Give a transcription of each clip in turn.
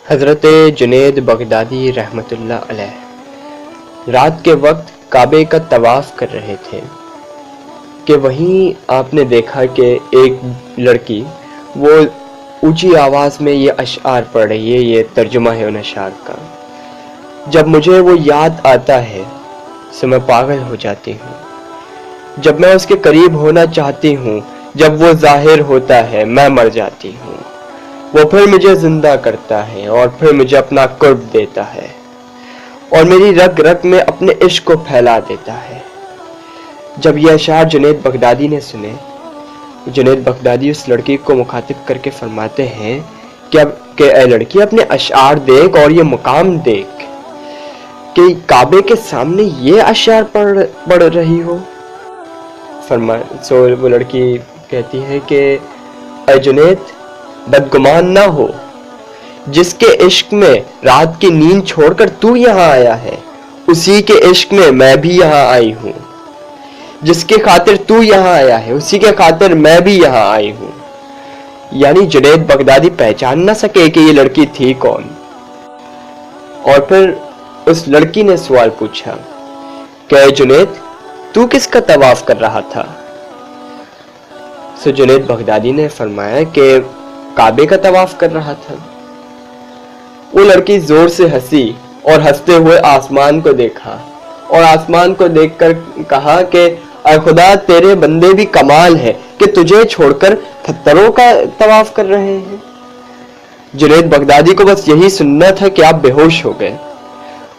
حضرت جنید بغدادی رحمۃ اللہ علیہ رات کے وقت کعبے کا طواف کر رہے تھے کہ وہیں آپ نے دیکھا کہ ایک لڑکی وہ اونچی آواز میں یہ اشعار پڑھ رہی ہے. یہ ترجمہ ہے ان اشعار کا. جب مجھے وہ یاد آتا ہے تو میں پاگل ہو جاتی ہوں. جب میں اس کے قریب ہونا چاہتی ہوں، جب وہ ظاہر ہوتا ہے میں مر جاتی ہوں. وہ پھر مجھے زندہ کرتا ہے اور پھر مجھے اپنا قرب دیتا ہے اور میری رگ رگ میں اپنے عشق کو پھیلا دیتا ہے. جب یہ اشعار جنید بغدادی نے سنے، جنید بغدادی اس لڑکی کو مخاطب کر کے فرماتے ہیں کہ اے لڑکی، اپنے اشعار دیکھ اور یہ مقام دیکھ کہ کعبے کے سامنے یہ اشعار پڑھ رہی ہو. وہ لڑکی کہتی ہے کہ اے جنید، بدگمان نہ ہو. جس کے عشق میں رات کی نیند چھوڑ کر تو یہاں آیا ہے، اسی کے عشق میں میں بھی یہاں آئی ہوں. جس کے خاطر تو یہاں آیا ہے، اسی کے خاطر میں بھی یہاں آئی ہوں. یعنی جنید بغدادی پہچان نہ سکے کہ یہ لڑکی تھی کون. اور پھر اس لڑکی نے سوال پوچھا کہ اے جنید، تو کس کا طواف کر رہا تھا؟ جنید بغدادی نے فرمایا کہ کعبے کا طواف کر رہا تھا. وہ لڑکی زور سے ہنسی اور ہنستے ہوئے آسمان کو دیکھا اور آسمان کو دیکھ کر کہا کہ اے خدا، تیرے بندے بھی کمال ہے کہ تجھے چھوڑ کر پتھروں کا طواف کر رہے ہیں. جنید بغدادی کو بس یہی سننا تھا کہ آپ بے ہوش ہو گئے،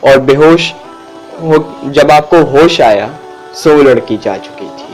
اور بے ہوش جب آپ کو ہوش آیا سو لڑکی جا چکی تھی.